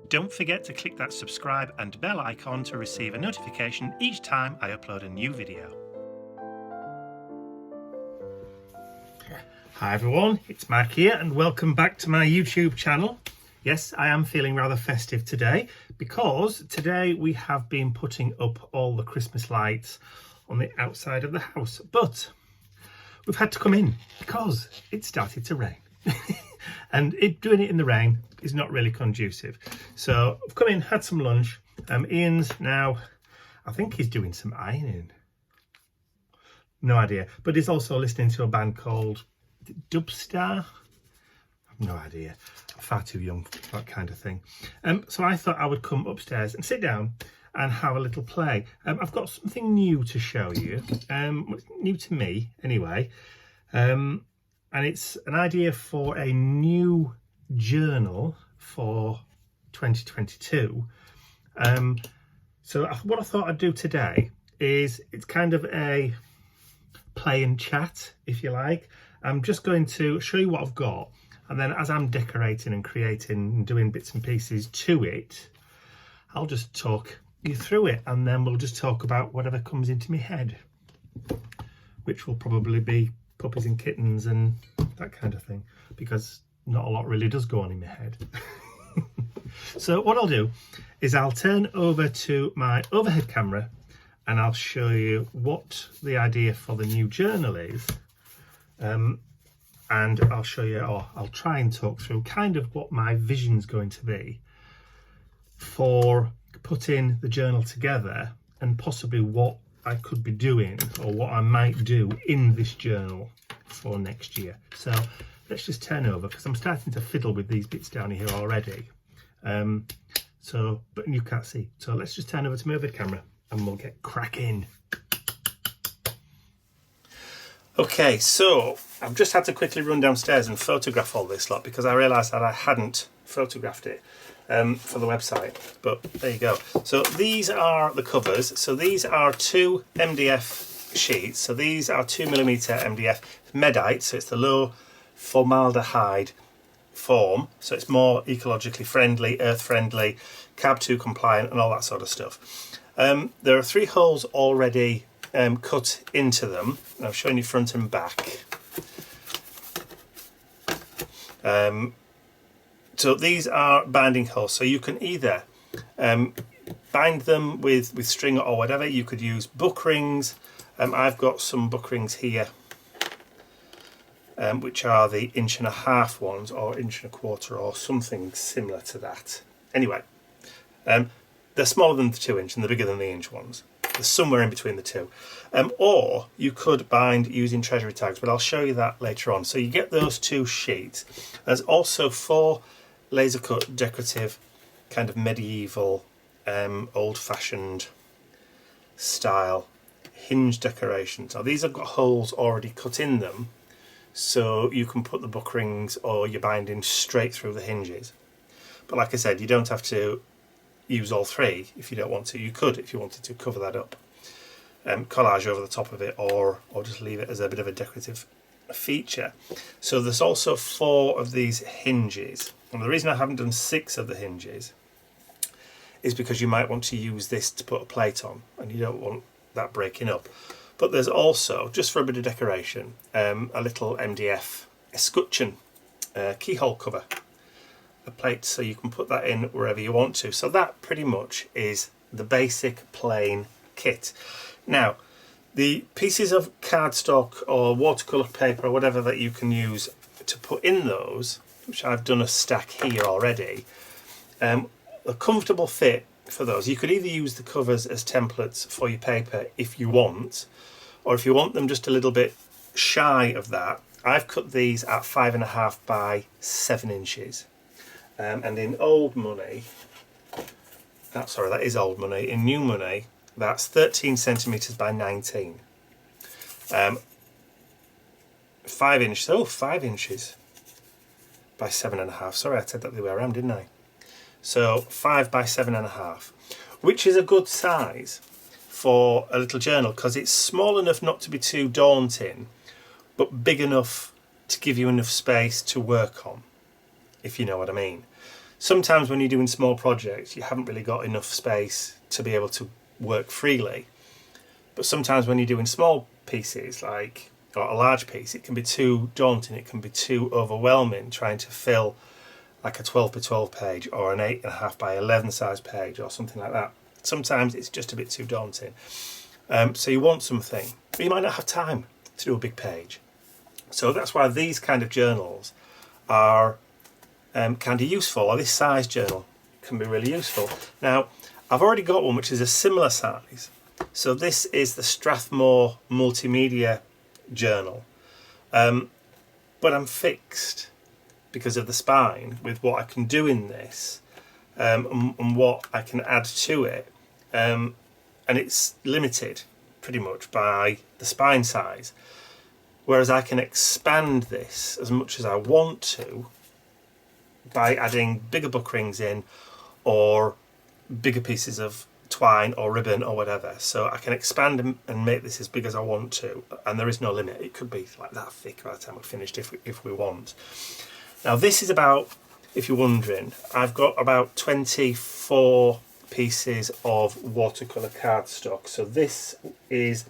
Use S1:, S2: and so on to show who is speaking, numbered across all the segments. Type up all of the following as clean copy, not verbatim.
S1: Don't forget to click that subscribe and bell icon to receive a notification each time I upload a new video. Hi everyone, it's Mark here and welcome back to my YouTube channel. Yes, I am feeling rather festive today because today we have been putting up all the Christmas lights on the outside of the house, but we've had to come in because it started to rain. And doing it in the rain is not really conducive. So I've come in, had some lunch. Ian's now, I think he's doing some ironing. No idea. But he's also listening to a band called Dubstar. I've no idea. I'm far too young for that kind of thing. So I thought I would come upstairs and sit down and have a little play. I've got something new to show you. New to me anyway. And it's an idea for a new journal for 2022. So what I thought I'd do today is it's kind of a play and chat, if you like. I'm just going to show you what I've got, and then as I'm decorating and creating and doing bits and pieces to it, I'll just talk you through it, and then we'll just talk about whatever comes into my head, which will probably be puppies and kittens and that kind of thing, because not a lot really does go on in my head. So what I'll do is I'll turn over to my overhead camera and I'll show you what the idea for the new journal is, and I'll show you, or I'll try and talk through kind of what my vision's going to be for putting the journal together, and possibly what I could be doing or what I might do in this journal for next year. So let's just turn over, because I'm starting to fiddle with these bits down here already. But you can't see. So let's just turn over to my overhead camera and we'll get cracking. Okay, so I've just had to quickly run downstairs and photograph all this lot because I realised that I hadn't photographed it for the website, but there you go. So these are the covers. So these are two MDF sheets. So these are 2mm MDF Medite, so it's the low formaldehyde form, so it's more ecologically friendly, earth friendly, CAB 2 compliant and all that sort of stuff. There are 3 holes already cut into them. I'm showing you front and back. So these are binding holes, so you can either bind them with string or whatever. You could use book rings. I've got some book rings here, which are the 1.5" ones, or 1.25" or something similar to that. Anyway, they're smaller than the 2" and they're bigger than the inch ones. They're somewhere in between the two. Or you could bind using treasury tags, but I'll show you that later on. So you get those 2 sheets. There's also 4 laser cut decorative kind of medieval old-fashioned style hinge decorations. Now these have got holes already cut in them, so you can put the book rings or your binding straight through the hinges. But like I said, you don't have to use all 3 if you don't want to. You could, if you wanted to, cover that up, collage over the top of it, or just leave it as a bit of a decorative feature. So there's also 4 of these hinges, and the reason I haven't done 6 of the hinges is because you might want to use this to put a plate on and you don't want that breaking up. But there's also, just for a bit of decoration, a little MDF escutcheon keyhole cover, a plate, so you can put that in wherever you want to. So that pretty much is the basic plain kit. Now the pieces of cardstock or watercolour paper or whatever that you can use to put in those, which I've done a stack here already, a comfortable fit for those. You could either use the covers as templates for your paper if you want, or if you want them just a little bit shy of that, I've cut these at 5.5 by 7 inches. And in old money, that is old money. In new money, that's 13 centimetres by 19. 5 inches by 7.5. Sorry, I said that the way around, didn't I? So 5 by 7.5, which is a good size for a little journal, because it's small enough not to be too daunting, but big enough to give you enough space to work on, if you know what I mean. sometimes when you're doing small projects, you haven't really got enough space to be able to work freely. But sometimes when you're doing small pieces, like or a large piece, it can be too daunting, it can be too overwhelming trying to fill like a 12 by 12 page or an 8.5 by 11 size page or something like that. Sometimes it's just a bit too daunting. So you want something, but you might not have time to do a big page. So that's why these kind of journals are kind of useful, or this size journal can be really useful. Now, I've already got one which is a similar size. So this is the Strathmore Multimedia Journal. But I'm fixed because of the spine with what I can do in this and what I can add to it. And it's limited pretty much by the spine size. Whereas I can expand this as much as I want to by adding bigger book rings in or bigger pieces of twine or ribbon or whatever. So I can expand and make this as big as I want to, and there is no limit. It could be like that thick by the time we're finished if we want. Now this is about, if you're wondering, I've got about 24 pieces of watercolour cardstock. So this is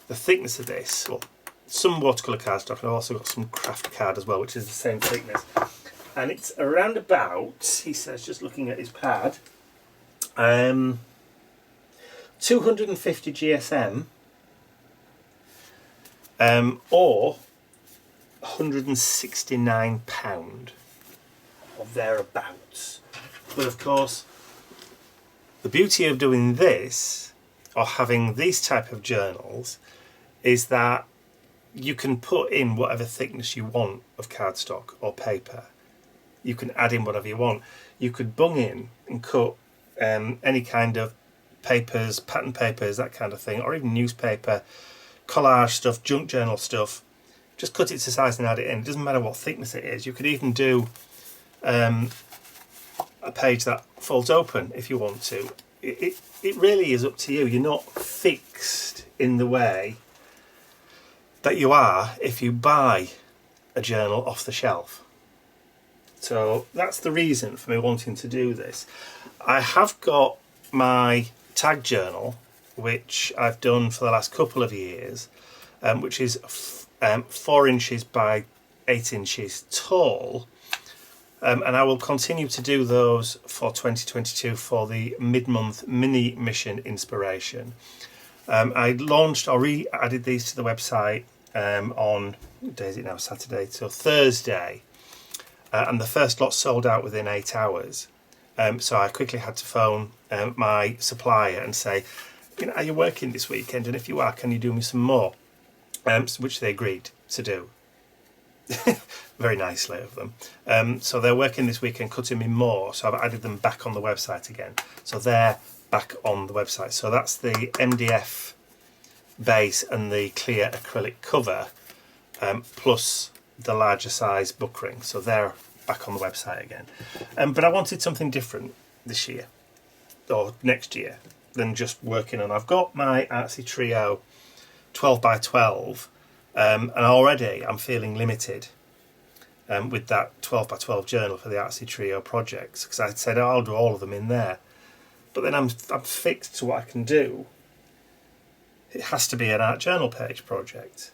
S1: the thickness of this. Well, some watercolour cardstock, and I've also got some craft card as well, which is the same thickness. And it's around about, he says, just looking at his pad, 250 GSM or £169 or thereabouts. But of course, the beauty of doing this or having these type of journals is that you can put in whatever thickness you want of cardstock or paper. You can add in whatever you want. You could bung in and cut any kind of papers, pattern papers, that kind of thing, or even newspaper, collage stuff, junk journal stuff. Just cut it to size and add it in. It doesn't matter what thickness it is. You could even do a page that folds open if you want to. It really is up to you. You're not fixed in the way that you are if you buy a journal off the shelf. So that's the reason for me wanting to do this. I have got my tag journal, which I've done for the last couple of years, which is 4 inches by 8 inches tall. And I will continue to do those for 2022 for the mid-month mini mission inspiration. I launched or re-added these to the website on, what day is it now, Saturday, so Thursday. And the first lot sold out within 8 hours. So I quickly had to phone my supplier and say, are you working this weekend? And if you are, can you do me some more? Which they agreed to do. Very nicely of them. So they're working this weekend, cutting me more. So I've added them back on the website again. So they're back on the website. So that's the MDF base and the clear acrylic cover, plus the larger size book ring. So they're back on the website again. But I wanted something different this year or next year than just working on. I've got my Artsy Trio 12 by 12 and already I'm feeling limited with that 12 by 12 journal for the Artsy Trio projects, because I said I'll do all of them in there, but then I'm fixed to what I can do. It has to be an art journal page project,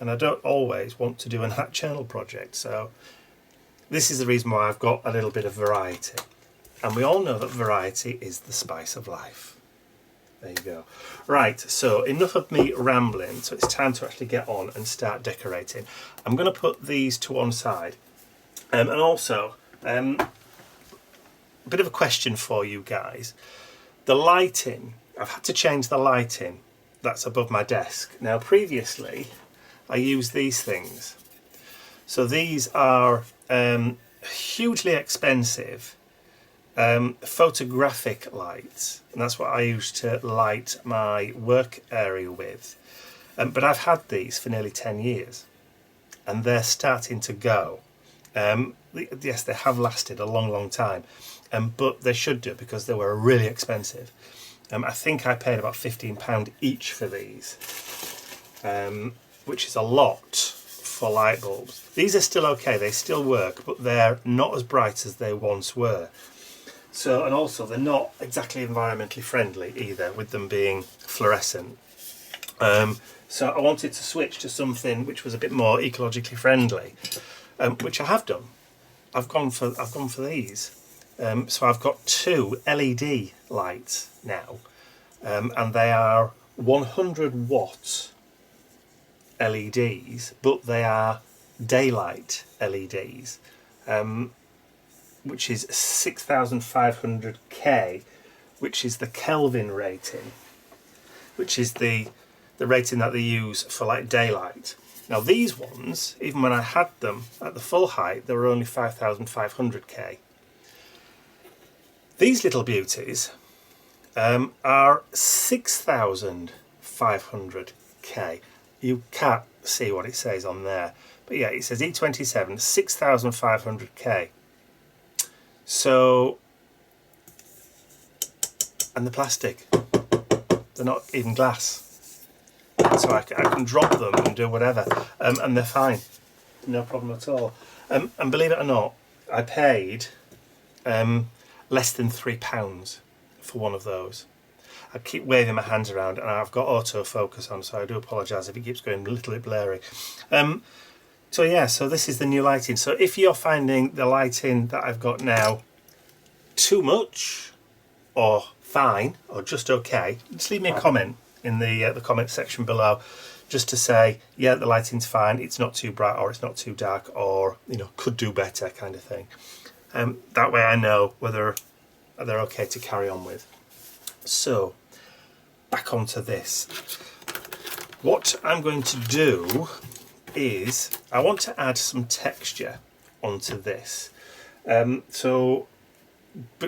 S1: and I don't always want to do an art journal project. So this is the reason why I've got a little bit of variety, and we all know that variety is the spice of life. There you go. Right, so enough of me rambling, so it's time to actually get on and start decorating. I'm going to put these to one side, and also a bit of a question for you guys. The lighting, I've had to change the lighting that's above my desk. Now previously I used these things. So these are hugely expensive photographic lights, and that's what I use to light my work area with. But I've had these for nearly 10 years and they're starting to go. Yes, they have lasted a long time, but they should do, because they were really expensive. I think I paid about £15 each for these, which is a lot for light bulbs. These are still okay, they still work, but they're not as bright as they once were. So, and also they're not exactly environmentally friendly either, with them being fluorescent. So I wanted to switch to something which was a bit more ecologically friendly, which I have done. I've gone for these. So I've got 2 LED lights now, and they are 100 watt LEDs, but they are daylight LEDs, which is 6500K, which is the Kelvin rating, which is the rating that they use for like daylight. Now these ones, even when I had them at the full height, they were only 5500K. These little beauties are 6500K. You can't see what it says on there, but yeah, it says E27 6500K. So, and the plastic, they're not even glass, so I can drop them and do whatever, and they're fine, no problem at all. And believe it or not, I paid less than £3 for one of those. I keep waving my hands around and I've got autofocus on, so I do apologise if it keeps going a little bit blurry. So yeah, so this is the new lighting. So if you're finding the lighting that I've got now too much, or fine, or just okay, just leave me a comment in the comment section below, just to say, yeah, the lighting's fine, it's not too bright, or it's not too dark, or, you know, could do better kind of thing. That way I know whether they're okay to carry on with. So, back onto this. What I'm going to do is, I want to add some texture onto this. But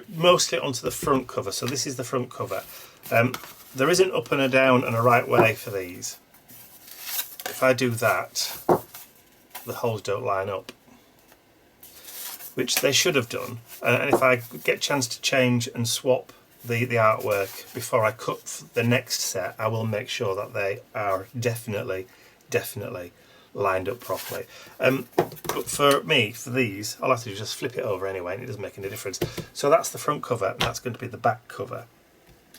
S1: mostly onto the front cover. So this is the front cover. There isn't up and a down and a right way for these. If I do that, the holes don't line up, which they should have done. And if I get a chance to change and swap the artwork before I cut the next set, I will make sure that they are definitely lined up properly. But for me, for these, I'll have to just flip it over anyway, and it doesn't make any difference. So that's the front cover, and that's going to be the back cover.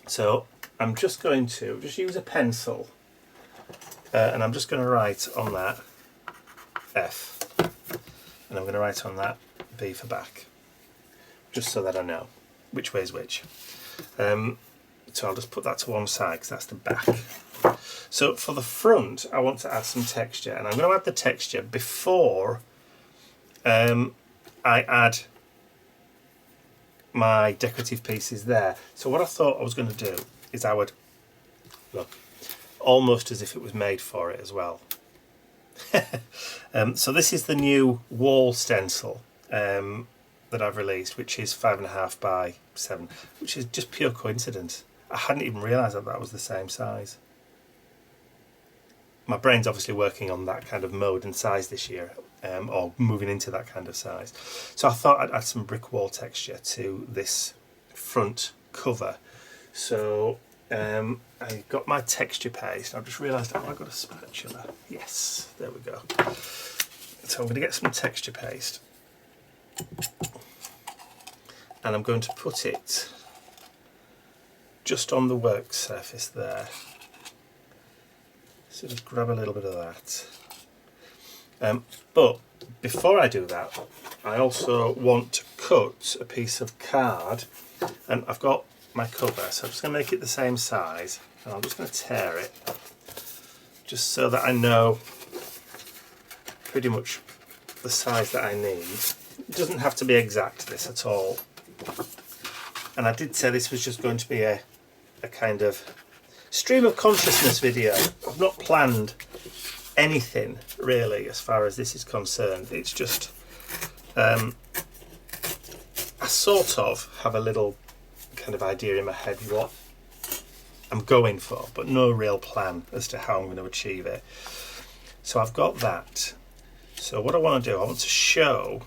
S1: So I'm just going to use a pencil, and I'm just going to write on that F, and I'm going to write on that B for back, just so that I know which way is which. So I'll just put that to one side because that's the back. So for the front, I want to add some texture, and I'm going to add the texture before I add my decorative pieces there. So what I thought I was going to do is I would, look, almost as if it was made for it as well. So this is the new wall stencil that I've released, which is 5.5 by 7, which is just pure coincidence. I hadn't even realised that that was the same size. My brain's obviously working on that kind of mode and size this year, or moving into that kind of size. So I thought I'd add some brick wall texture to this front cover. So I got my texture paste. I've just realised, oh, I've got a spatula. Yes, there we go. So I'm going to get some texture paste, and I'm going to put it just on the work surface there. So just grab a little bit of that. But before I do that, I also want to cut a piece of card, and I've got my cover, so I'm just going to make it the same size, and I'm just going to tear it just so that I know pretty much the size that I need. It doesn't have to be exact, this at all. And I did say this was just going to be a kind of stream of consciousness video. I've not planned anything really as far as this is concerned. It's just I sort of have a little kind of idea in my head what I'm going for, but no real plan as to how I'm going to achieve it. So I've got that. So what I want to do, I want to show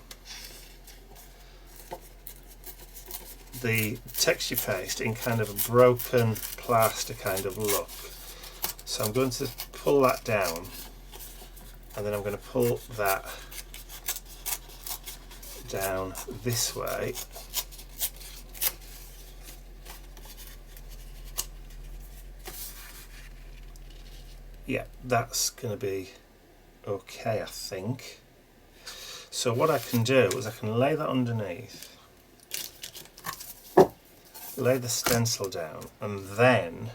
S1: the texture paste in kind of a broken plaster kind of look. So I'm going to pull that down and then I'm going to pull that down this way. Yeah, that's going to be okay, I think. So what I can do is I can lay that underneath, lay the stencil down, and then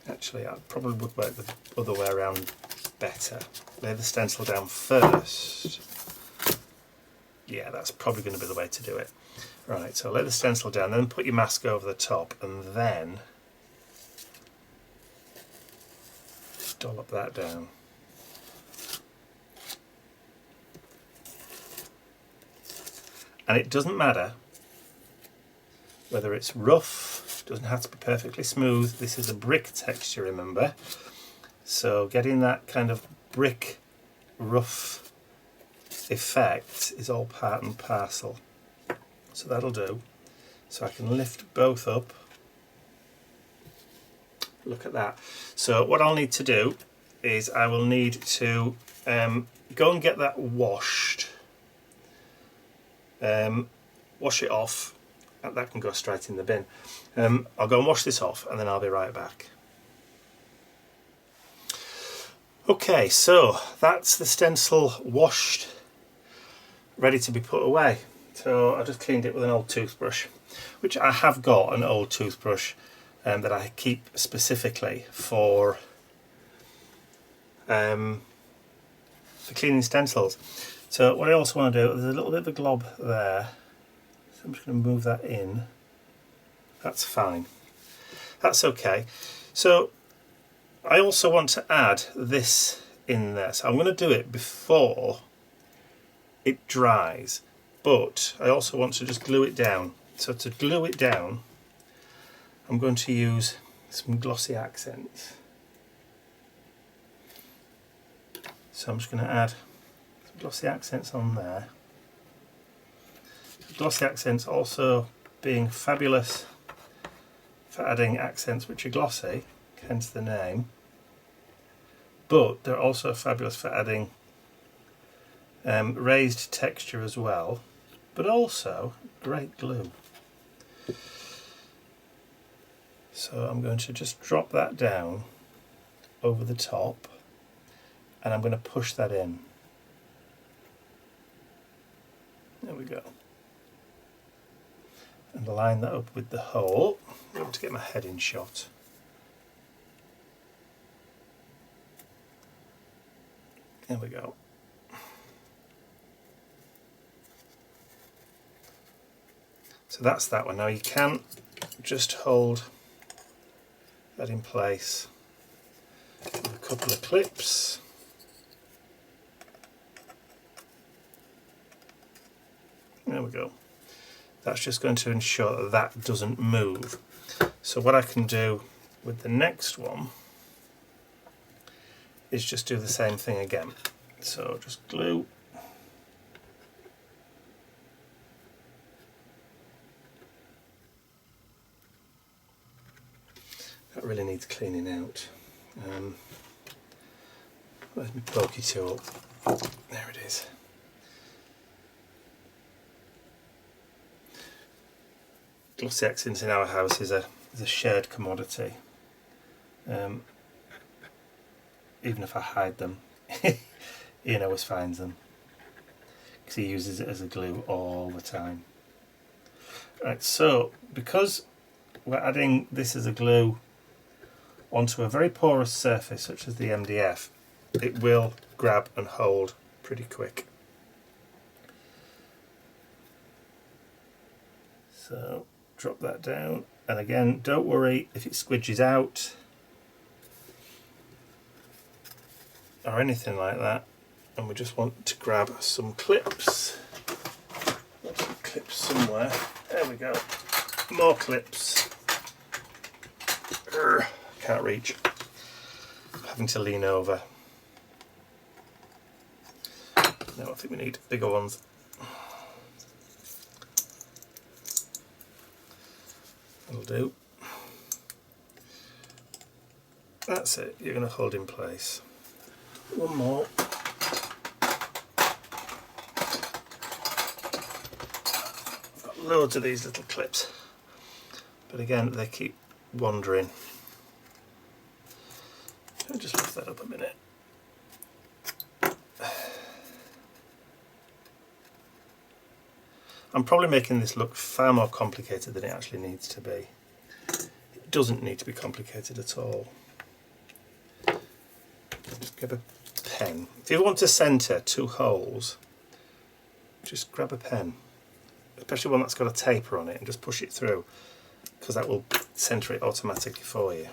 S1: actually I probably would work the other way around better. Lay the stencil down first. Yeah, that's probably going to be the way to do it. Right, so lay the stencil down, then put your mask over the top, and then dollop that down. And it doesn't matter whether it's rough, doesn't have to be perfectly smooth. This is a brick texture, remember? So getting that kind of brick rough effect is all part and parcel. So that'll do. So I can lift both up. Look at that. So what I'll need to do is I will need to go and get that washed. Wash it off. That can go straight in the bin. I'll go and wash this off and then I'll be right back. Okay, so that's the stencil washed, ready to be put away. So I just cleaned it with an old toothbrush, which I have got an old toothbrush that I keep specifically for cleaning stencils. So what I also want to do, there's a little bit of a glob there, so I'm just going to move that in. That's fine. That's okay. So I also want to add this in there. So I'm going to do it before it dries, but I also want to just glue it down. So to glue it down, I'm going to use some glossy accents. So I'm just going to add some glossy accents on there. Glossy accents also being fabulous for adding accents which are glossy, hence the name, but they're also fabulous for adding raised texture as well, but also great glue. So I'm going to just drop that down over the top and I'm going to push that in. There we go. And line that up with the hole. I'm going to get my head in shot. There we go. So that's that one. Now you can just hold that in place with a couple of clips. There we go. That's just going to ensure that that doesn't move. So what I can do with the next one is just do the same thing again. So just glue. That really needs cleaning out. Where's my pokey tool? There it is. Glossy accents in our house is a shared commodity. Even if I hide them, Ian always finds them because he uses it as a glue all the time. Right, so because we're adding this as a glue onto a very porous surface such as the MDF, it will grab and hold pretty quick. So drop that down, and again, don't worry if it squidges out or anything like that, and we just want to grab some clips. Got some clips somewhere. There we go. More clips. Urgh, can't reach. I'm having to lean over. No, I think we need bigger ones. That'll do. That's it, you're going to hold in place. One more. Got loads of these little clips, but again they keep wandering. I'll just lift that up a minute. I'm probably making this look far more complicated than it actually needs to be. It doesn't need to be complicated at all. Just grab a pen. If you want to centre 2 holes, just grab a pen, especially one that's got a taper on it, and just push it through, because that will centre it automatically for you.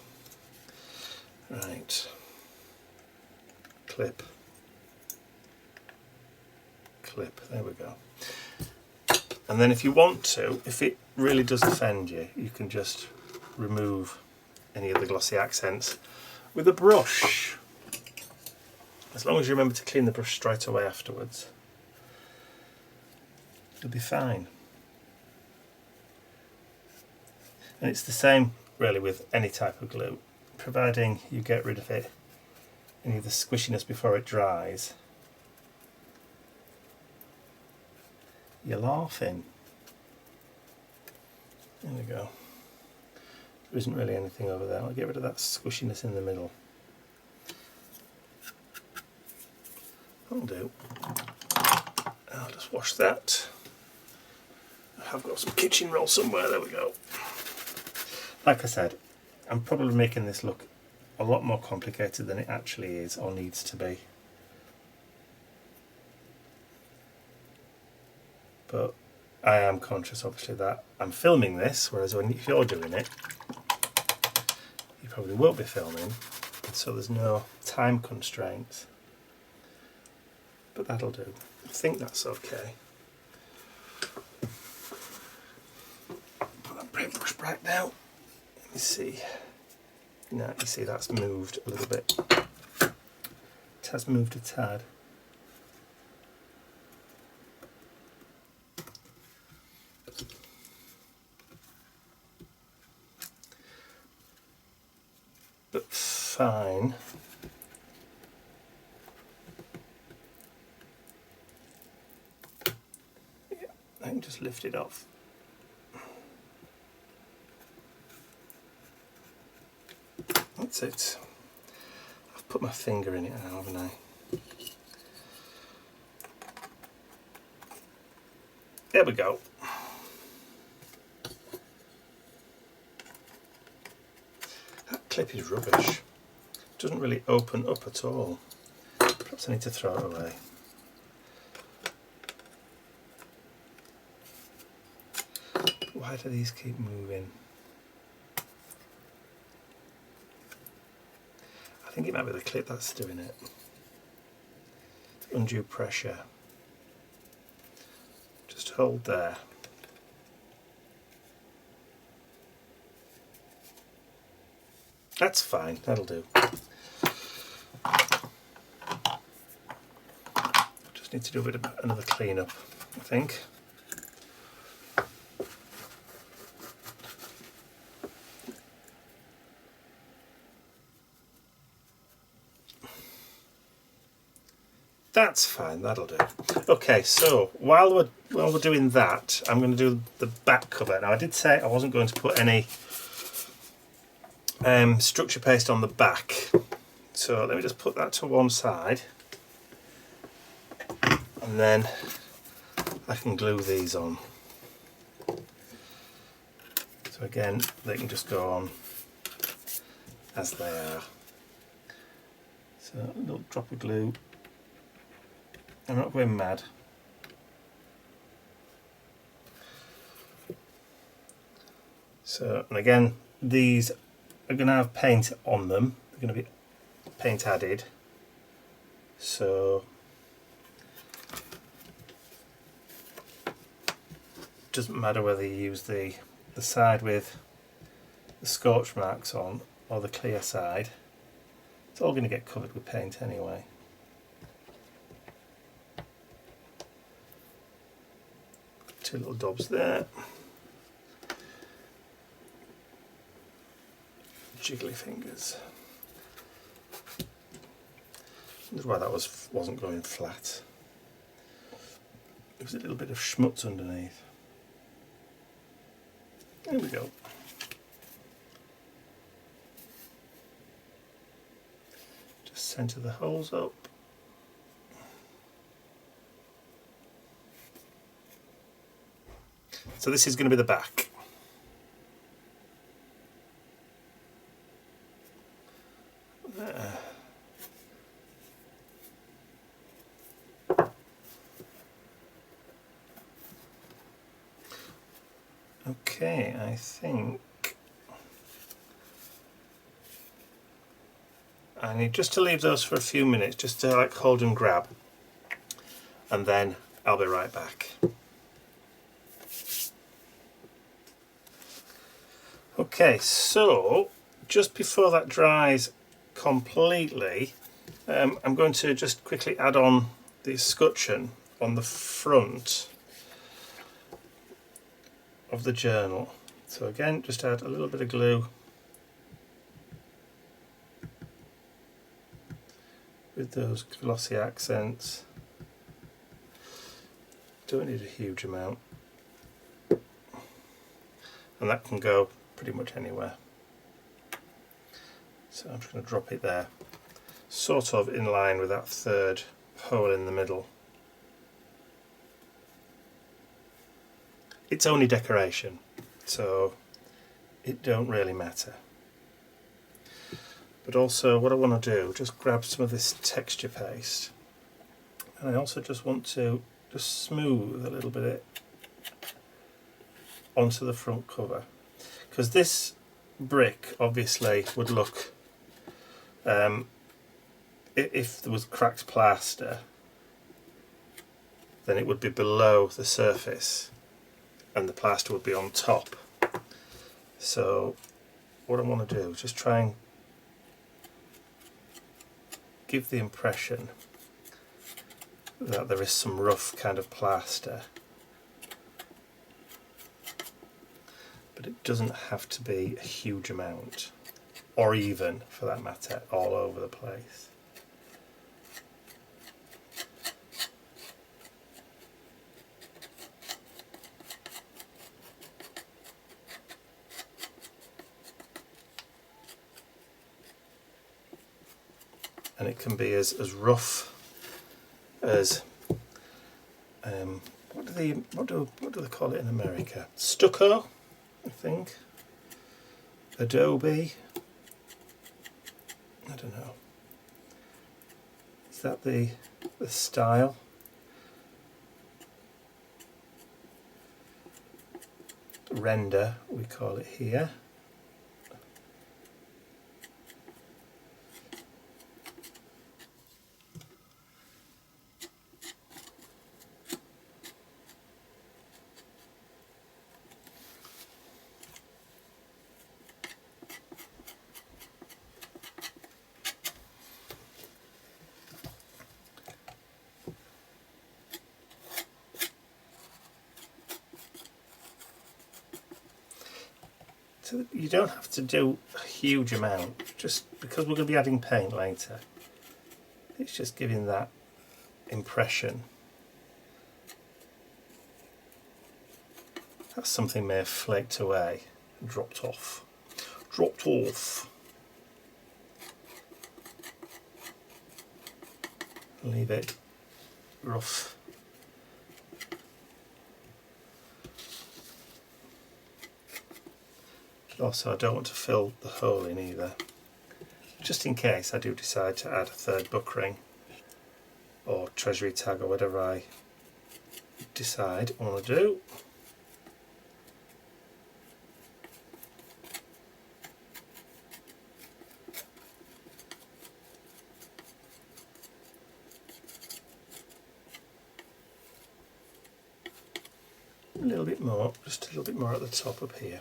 S1: Right. Clip. Clip. There we go. And then if you want to, if it really does offend you, you can just remove any of the glossy accents with a brush. As long as you remember to clean the brush straight away afterwards, you'll be fine. And it's the same really with any type of glue, providing you get rid of it, any of the squishiness before it dries. You're laughing. There we go. There isn't really anything over there. I'll get rid of that squishiness in the middle. That'll do. I'll just wash that. I've got some kitchen roll somewhere. There we go. Like I said, I'm probably making this look a lot more complicated than it actually is or needs to be. But I am conscious obviously that I'm filming this, whereas if you're doing it, you probably won't be filming, so there's no time constraints. But that'll do. I think that's okay. Put that paintbrush back now. Let me see. Now you see that's moved a little bit. It has moved a tad. But fine. Yeah, I can just lift it off. That's it. I've put my finger in it now, haven't I? There we go. Clip is rubbish. It doesn't really open up at all. Perhaps I need to throw it away. Why do these keep moving? I think it might be the clip that's doing it. Undue pressure. Just hold there. That's fine, that'll do. Just need to do a bit of another clean up, I think. That's fine, that'll do. Okay, so while we're doing that, I'm going to do the back cover. Now I did say I wasn't going to put any structure paste on the back, so let me just put that to one side, and then I can glue these on. So again, they can just go on as they are. So a little drop of glue. I'm not going mad. So, and again, these are going to have paint on them. They're going to be paint added. So, it doesn't matter whether you use the side with the scorch marks on or the clear side. It's all going to get covered with paint anyway. Two little dobs there. Jiggly fingers. That's why that wasn't going flat. There was a little bit of schmutz underneath. There we go. Just centre the holes up. So this is going to be the back. There. Okay, I think I need just to leave those for a few minutes, just to like hold and grab, and then I'll be right back. Okay, so just before that dries completely, I'm going to just quickly add on the escutcheon on the front of the journal. So again, just add a little bit of glue with those glossy accents. Don't need a huge amount, and that can go pretty much anywhere. So I'm just going to drop it there, sort of in line with that third hole in the middle. It's only decoration, so it don't really matter. But also what I want to do, just grab some of this texture paste, and I also just want to just smooth a little bit onto the front cover, because this brick obviously would look, if there was cracked plaster, then it would be below the surface and the plaster would be on top. So what I want to do is just try and give the impression that there is some rough kind of plaster, but it doesn't have to be a huge amount, or even, for that matter, all over the place. And it can be as rough as what do they call it in America? Stucco, I think. Adobe. I don't know. Is that the style? Render, we call it here. So you don't have to do a huge amount, just because we're going to be adding paint later. It's just giving that impression that something may have flaked away, dropped off. Leave it rough. Also, I don't want to fill the hole in either, just in case I do decide to add a third book ring or treasury tag or whatever I decide I want to do. A little bit more, just a little bit more at the top up here.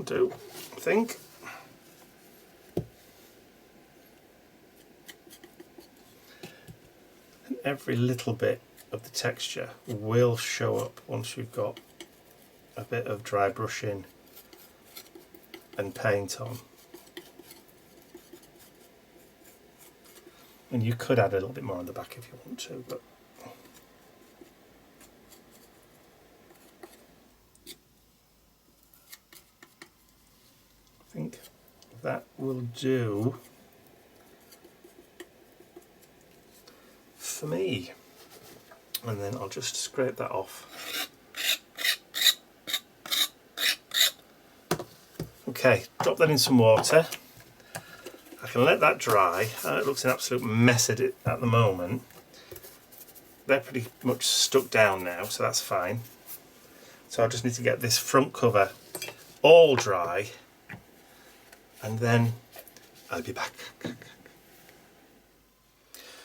S1: Do, I think. every little bit of the texture will show up once you've got a bit of dry brushing and paint on. And you could add a little bit more on the back if you want to, but I think that will do for me. And then I'll just scrape that off. Okay, drop that in some water. I can let that dry. It looks an absolute mess at the moment. They're pretty much stuck down now, so that's fine. So I just need to get this front cover all dry, and then I'll be back.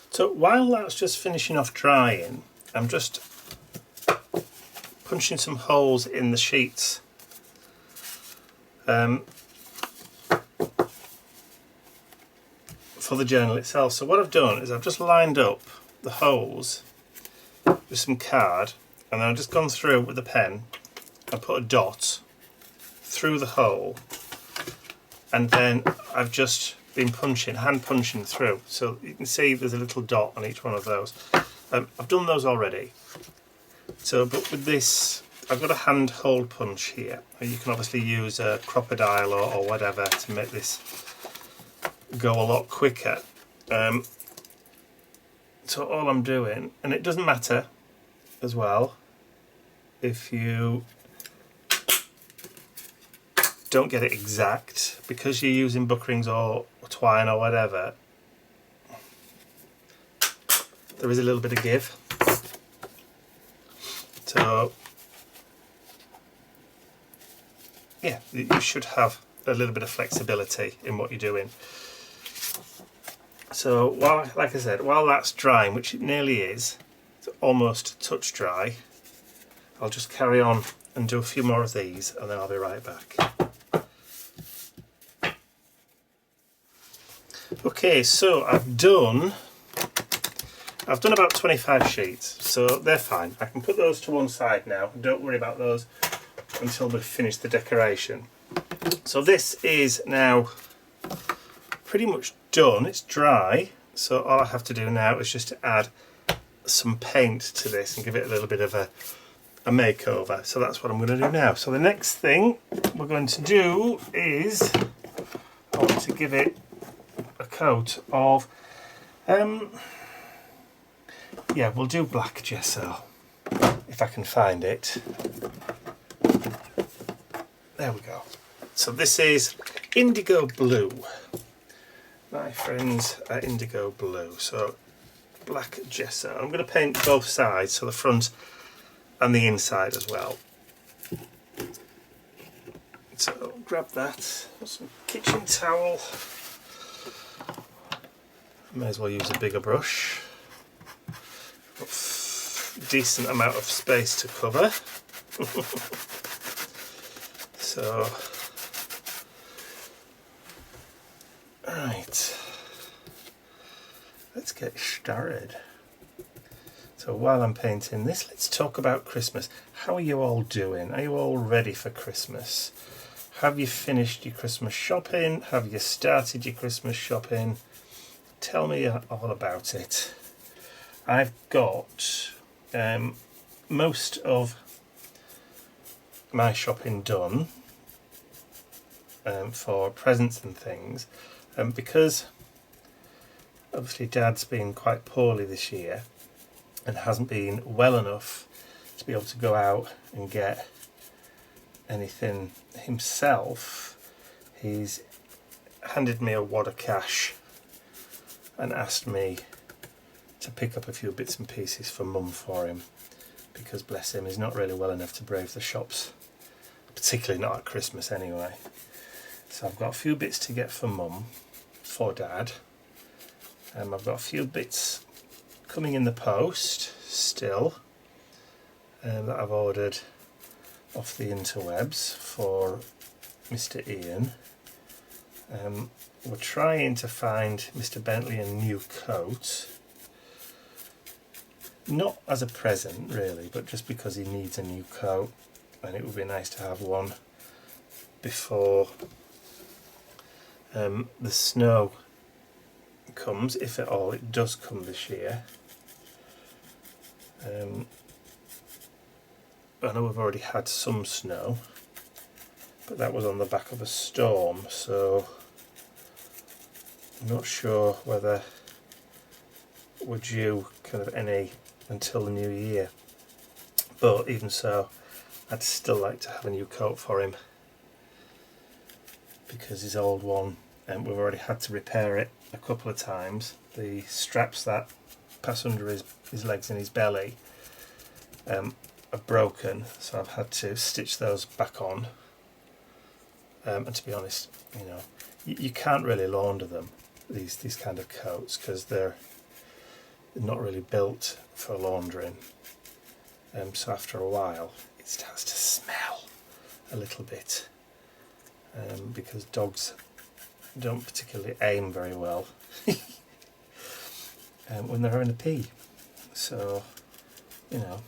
S1: So while that's just finishing off drying, I'm just punching some holes in the sheets. For the journal itself. So what I've done is I've just lined up the holes with some card, and then I've just gone through with a pen and put a dot through the hole, and then I've just been hand punching through, so you can see there's a little dot on each one of those. I've done those already, so but with this I've got a hand hole punch here. You can obviously use a crocodile or whatever to make this go a lot quicker. So all I'm doing, and it doesn't matter as well if you don't get it exact, because you're using book rings or twine or whatever, there is a little bit of give. So yeah, you should have a little bit of flexibility in what you're doing. So while, like I said, while that's drying, which it nearly is, it's almost touch dry, I'll just carry on and do a few more of these, and then I'll be right back. Okay, so I've done about 25 sheets, so they're fine. I can put those to one side now. Don't worry about those until we've finished the decoration. So this is now pretty much done. It's dry, so all I have to do now is just to add some paint to this and give it a little bit of a makeover. So that's what I'm going to do now. So the next thing we're going to do is I want to give it a coat of yeah, we'll do black gesso if I can find it. There we go. So this is indigo blue. My friends are indigo blue. So black gesso. I'm going to paint both sides, so the front and the inside as well. So grab that, some kitchen towel. May as well use a bigger brush. Got decent amount of space to cover. So, right, let's get started. So while I'm painting this, let's talk about Christmas. How are you all doing? Are you all ready for Christmas? Have you finished your Christmas shopping? Have you started your Christmas shopping? Tell me all about it. I've got most of my shopping done for presents and things, because obviously Dad's been quite poorly this year and hasn't been well enough to be able to go out and get anything himself. He's handed me a wad of cash and asked me to pick up a few bits and pieces for Mum for him, because bless him, he's not really well enough to brave the shops, particularly not at Christmas anyway. So I've got a few bits to get for Mum, for Dad. I've got a few bits coming in the post still that I've ordered off the interwebs for Mr. Ian. We're trying to find Mr. Bentley a new coat. not as a present really, but just because he needs a new coat, and it would be nice to have one before the snow comes, if at all it does come this year. I know we've already had some snow, but that was on the back of a storm, so I'm not sure whether we're due kind of any until the new year. But even so, I'd still like to have a new coat for him, because his old one, we've already had to repair it a couple of times. The straps that pass under his legs and his belly are broken, so I've had to stitch those back on. And to be honest, you know, you can't really launder them, these kind of coats, because they're not really built for laundering. So after a while it starts to smell a little bit, because dogs don't particularly aim very well when they're having a pee. So, you know,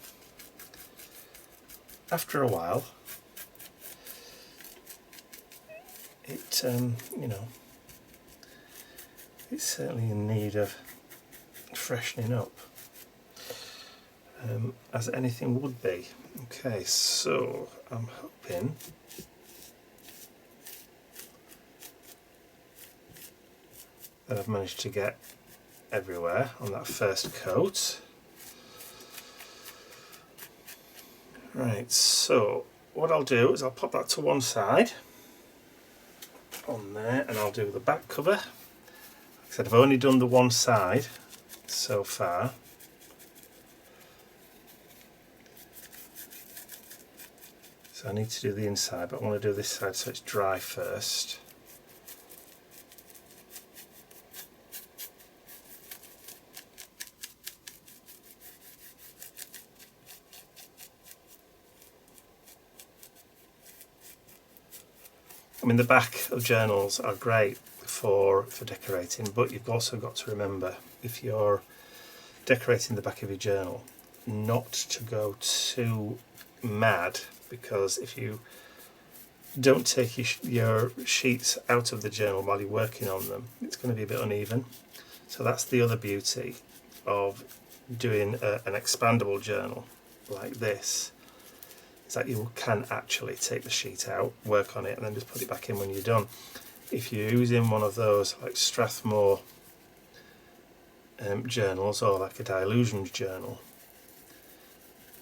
S1: after a while it you know, it's certainly in need of freshening up, as anything would be. Okay, so I'm hoping that I've managed to get everywhere on that first coat. Right, so what I'll do is I'll pop that to one side on there, and I'll do the back cover. Like I said, I've only done the one side so far. So I need to do the inside, but I want to do this side so it's dry first. I mean, the back of journals are great for decorating, but you've also got to remember, if you're decorating the back of your journal, not to go too mad, because if you don't take your sheets out of the journal while you're working on them, it's going to be a bit uneven. So that's the other beauty of doing an expandable journal like this, is that you can actually take the sheet out, work on it, and then just put it back in when you're done. If you're using one of those like Strathmore journals, or like a Dilutions journal,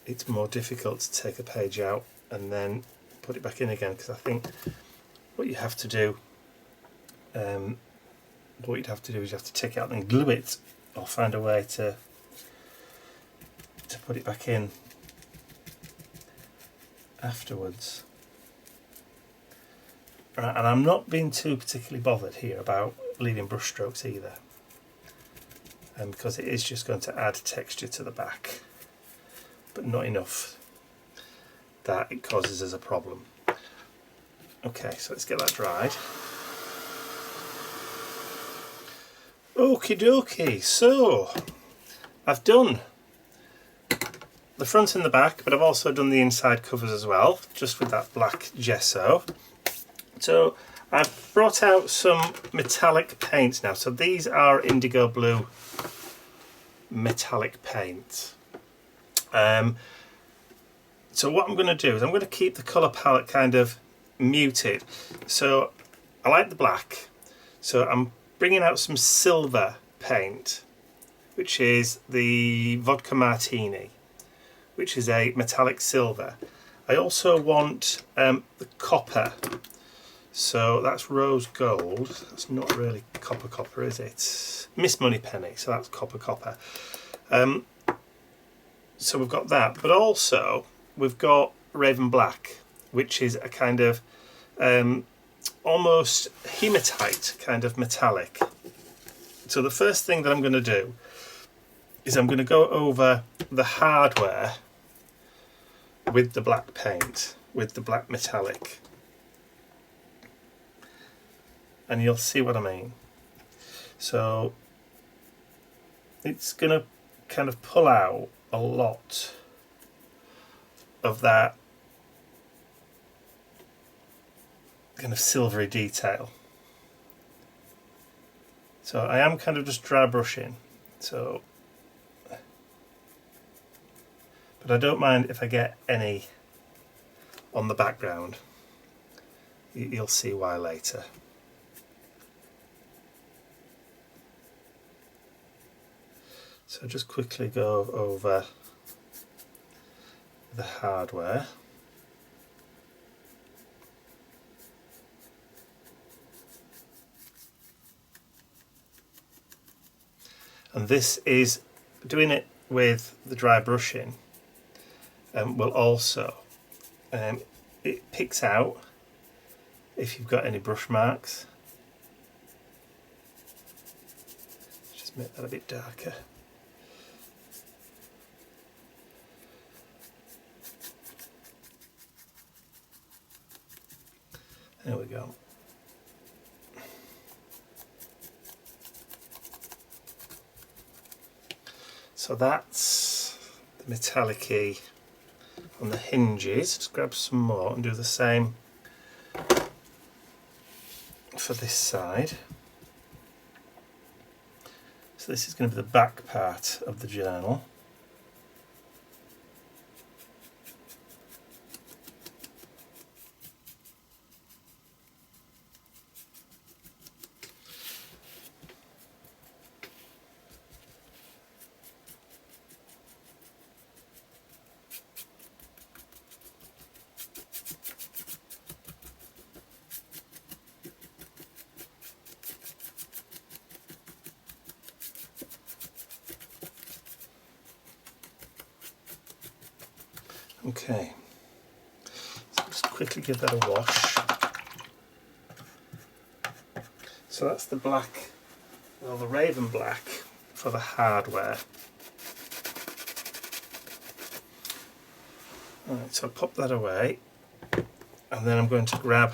S1: it's more difficult to take a page out and then put it back in again, because I think what you have to do, is you have to take it out and glue it, or find a way to put it back in afterwards. Right, and I'm not being too particularly bothered here about leaving brush strokes either, because it is just going to add texture to the back, but not enough that it causes us a problem. Okay, so let's get that dried. Okie dokie, so I've done the front and the back, but I've also done the inside covers as well, just with that black gesso. So I've brought out some metallic paints now. So these are indigo blue metallic paint. So what I'm going to do is I'm going to keep the colour palette kind of muted. So I like the black, so I'm bringing out some silver paint, which is the Vodka Martini, which is a metallic silver. I also want the copper, so that's rose gold. That's not really copper, is it? Miss Moneypenny, so that's copper. So we've got that, but also we've got Raven Black, which is a kind of almost hematite kind of metallic. So the first thing that I'm going to do is I'm going to go over the hardware with the black paint, with the black metallic, and you'll see what I mean. So it's going to kind of pull out a lot of that kind of silvery detail. So I am kind of just dry brushing, so, but I don't mind if I get any on the background. You'll see why later. So just quickly go over the hardware. And this is, doing it with the dry brushing will also, it picks out if you've got any brush marks. Just make that a bit darker. There we go. So that's the metallic-y on the hinges. Just grab some more and do the same for this side. So this is going to be the back part of the journal. Okay, so just quickly give that a wash. So that's the black, well, the Raven black for the hardware. Alright, so I'll pop that away, and then I'm going to grab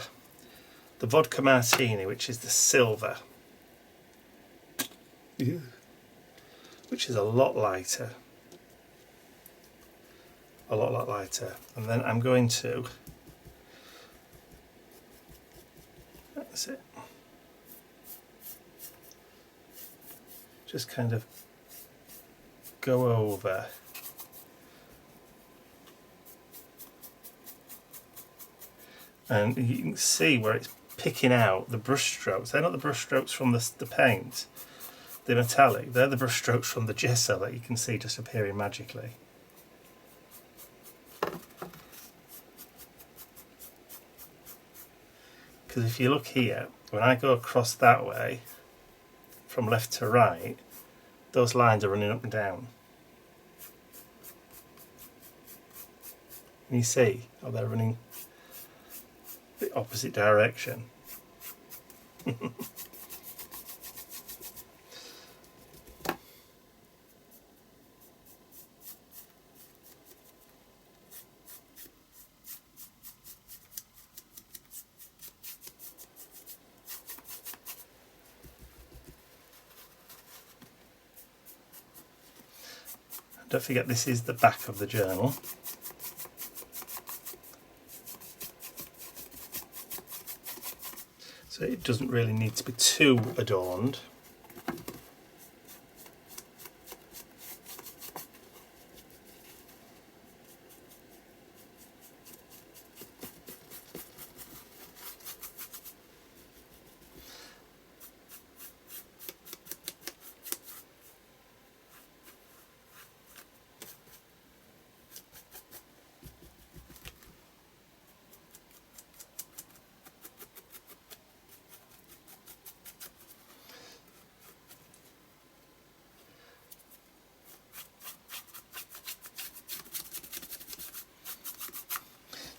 S1: the Vodka Martini, which is the silver, which is a lot lighter. A lot lighter, and then I'm going to, that's it, just kind of go over and you can see where it's picking out the brush strokes. They're not the brush strokes from the paint, the metallic, they're the brush strokes from the gesso that you can see just appearing magically. Because if you look here, when I go across that way, from left to right, those lines are running up and down. And you see how they're running the opposite direction. Don't forget, this is the back of the journal. So it doesn't really need to be too adorned.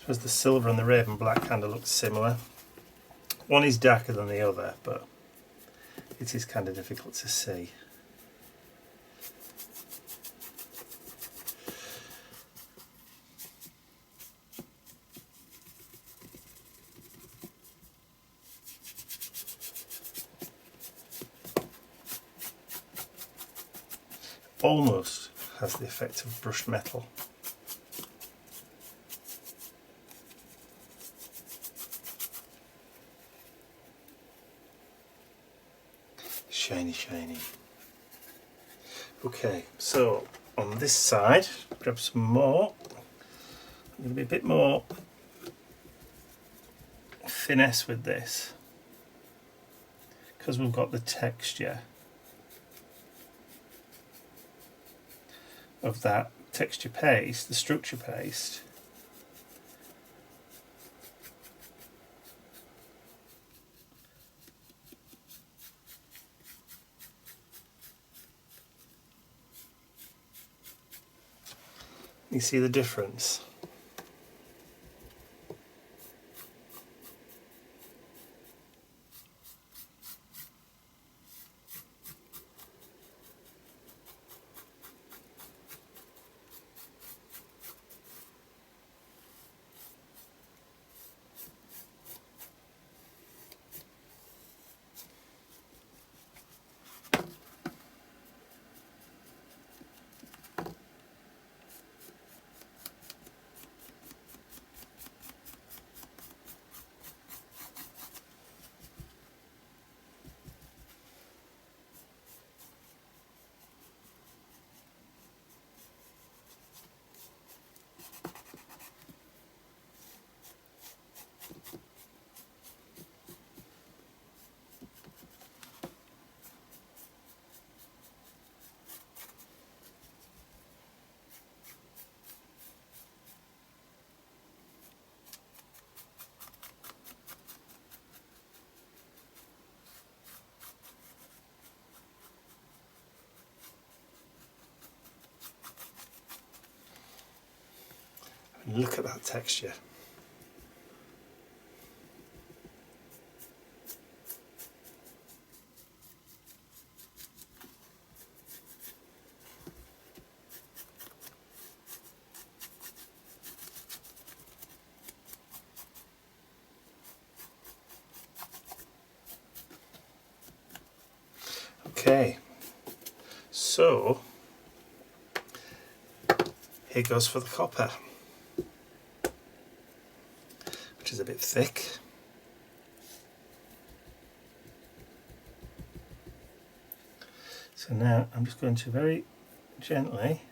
S1: As the silver and the Raven black kind of look similar. One is darker than the other, but it is kind of difficult to see. Almost has the effect of brushed metal. Shiny, shiny. Okay, so on this side, grab some more. I'm going to be a bit more finesse with this because we've got the texture of that texture paste, the structure paste. You see the difference? Look at that texture. Okay, so here goes for the copper, which is a bit thick. So now I'm just going to very gently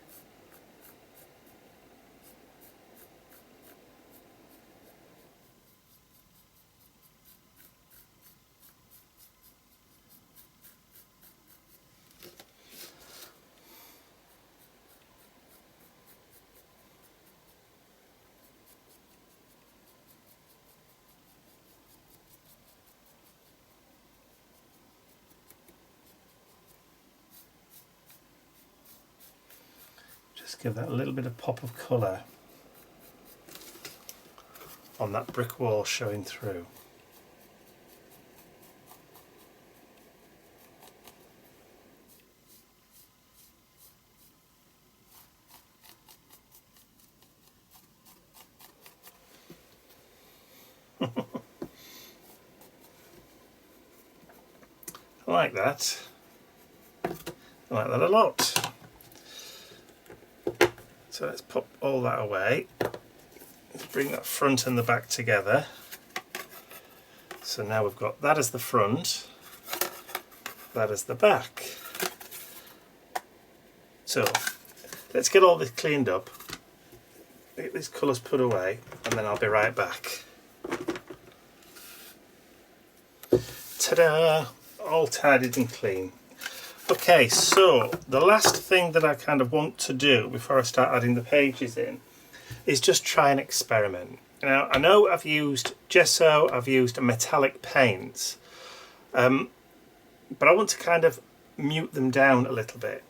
S1: just give that a little bit of pop of colour on that brick wall showing through. I like that. I like that a lot. So let's pop all that away. Let's bring that front and the back together. So now we've got that as the front, that as the back. So let's get all this cleaned up, get these colours put away, and then I'll be right back. Ta-da! All tidied and clean. Okay, so the last thing that I kind of want to do before I start adding the pages in is just try and experiment. Now, I know I've used gesso, I've used metallic paints, but I want to kind of mute them down a little bit.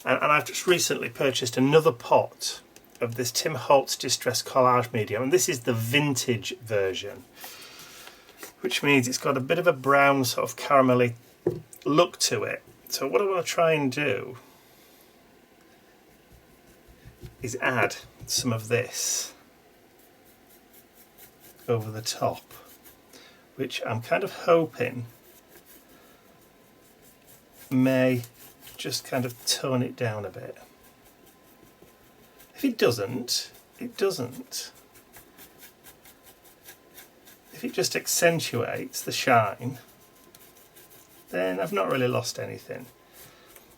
S1: And I've just recently purchased another pot of this Tim Holtz Distress Collage medium, and this is the vintage version, which means it's got a bit of a brown sort of caramelly look to it. So what I want to try and do is add some of this over the top, which I'm kind of hoping may just kind of tone it down a bit. If it doesn't, it doesn't. If it just accentuates the shine, then I've not really lost anything.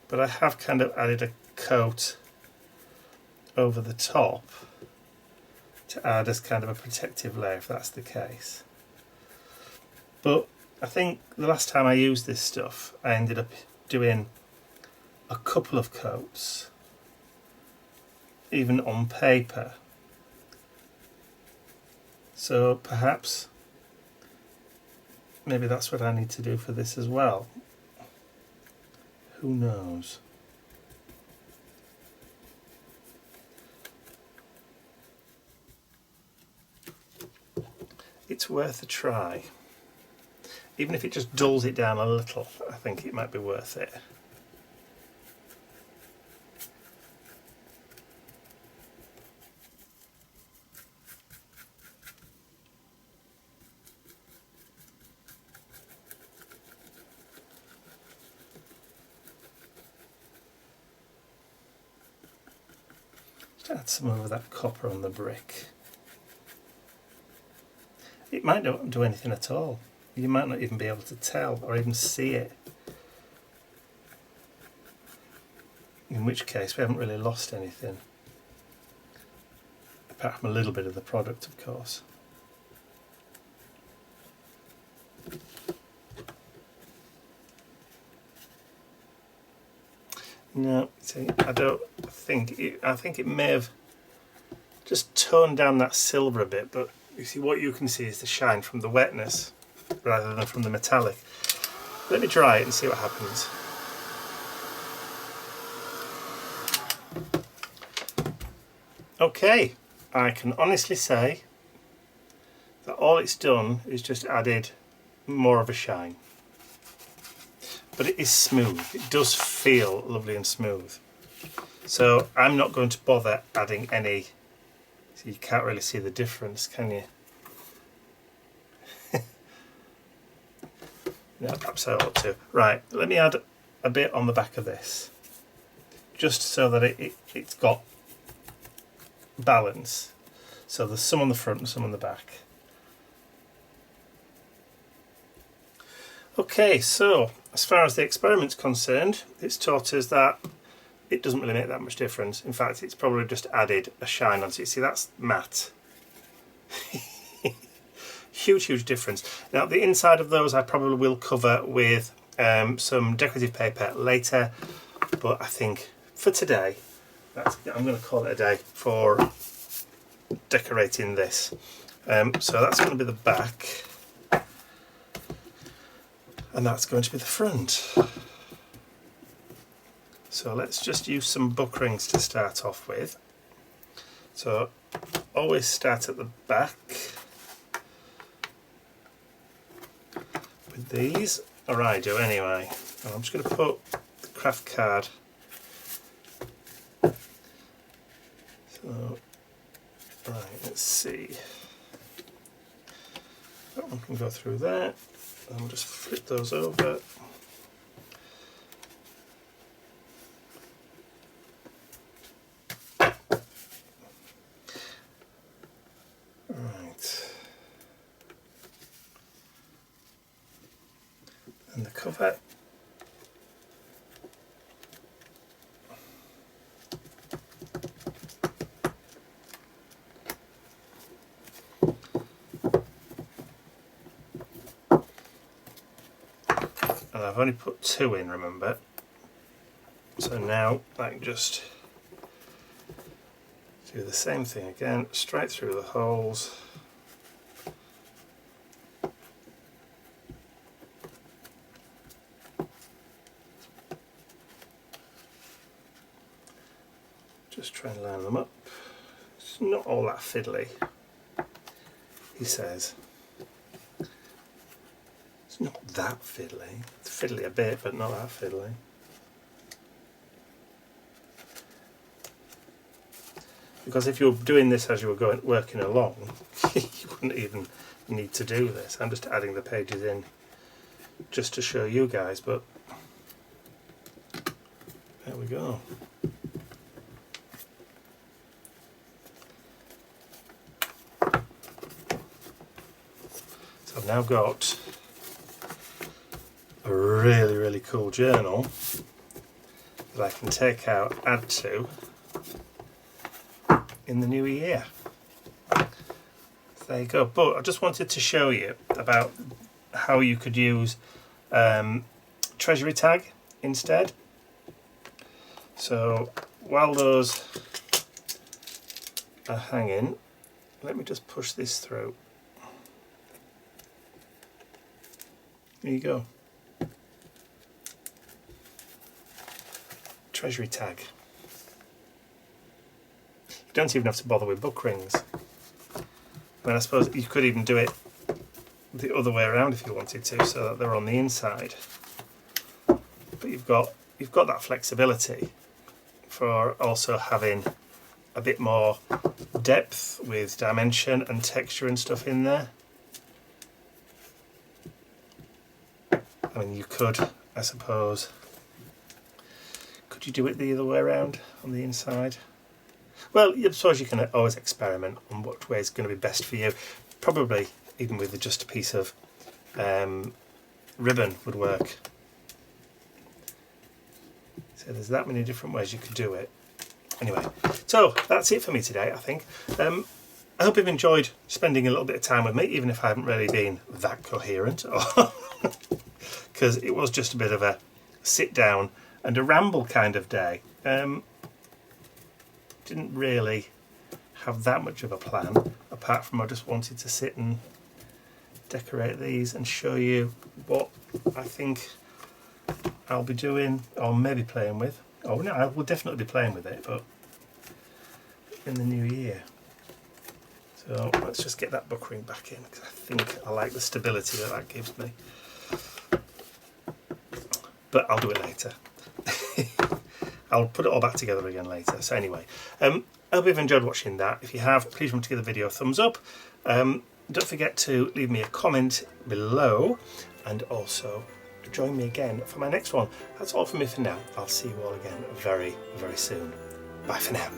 S1: But I have kind of added a coat over the top to add as kind of a protective layer if that's the case. But I think the last time I used this stuff, I ended up doing a couple of coats, even on paper. So perhaps maybe that's what I need to do for this as well. Who knows? It's worth a try. Even if it just dulls it down a little, I think it might be worth it. Just add some of that copper on the brick. It might not do anything at all. You might not even be able to tell or even see it. In which case we haven't really lost anything. Apart from a little bit of the product, of course. No, see, I don't think I think it may have just toned down that silver a bit, but you see what you can see is the shine from the wetness rather than from the metallic. Let me try it and see what happens. Okay, I can honestly say that all it's done is just added more of a shine. But it is smooth. It does feel lovely and smooth. So I'm not going to bother adding any. So you can't really see the difference, can you? No, perhaps I ought to. Right, let me add a bit on the back of this, just so that it's got balance. So there's some on the front and some on the back. Okay, so as far as the experiment's concerned, it's taught us that it doesn't really make that much difference. In fact, it's probably just added a shine onto it. See, that's matte. Huge difference. Now, the inside of those I probably will cover with some decorative paper later, but I think for today, I'm going to call it a day for decorating this. So that's going to be the back. And that's going to be the front. So let's just use some book rings to start off with. So always start at the back with these, or I do anyway. And I'm just going to put the craft card. So, right, let's see. That one can go through there. I'll just flip those over. Right. And the cover. And I've only put 2 in, remember, so now I can just do the same thing again, straight through the holes. Just try and line them up. It's not all that fiddly, he says. Not that fiddly. It's fiddly a bit, but not that fiddly. Because if you were doing this as you were working along, you wouldn't even need to do this. I'm just adding the pages in just to show you guys, but there we go. I've now got a really cool journal that I can take out, add to in the new year. So there you go. But I just wanted to show you about how you could use treasury tag instead. So while those are hanging, let me just push this through. There you go. Treasury tag. You don't even have to bother with book rings. I mean, I suppose you could even do it the other way around if you wanted to, so that they're on the inside. But you've got that flexibility for also having a bit more depth with dimension and texture and stuff in there. I mean, you could, I suppose, could you do it the other way around on the inside? Well, I suppose you can always experiment on what way is going to be best for you. Probably even with just a piece of ribbon would work. So there's that many different ways you could do it. Anyway, so that's it for me today, I think. I hope you've enjoyed spending a little bit of time with me, even if I haven't really been that coherent, because it was just a bit of a sit down and a ramble kind of day. Didn't really have that much of a plan, apart from I just wanted to sit and decorate these and show you what I think I'll be doing, or maybe playing with. Oh no, I will definitely be playing with it, but in the new year. So let's just get that book ring back in, because I think I like the stability that that gives me. But I'll do it later. I'll put it all back together again later. So anyway, I hope you've enjoyed watching that. If you have, please remember to give the video a thumbs up. Don't forget to leave me a comment below, and also join me again for my next one. That's all from me for now. I'll see you all again very soon. Bye for now.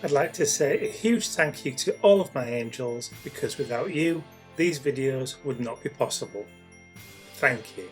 S1: I'd like to say a huge thank you to all of my angels, because without you, these videos would not be possible. Thank you.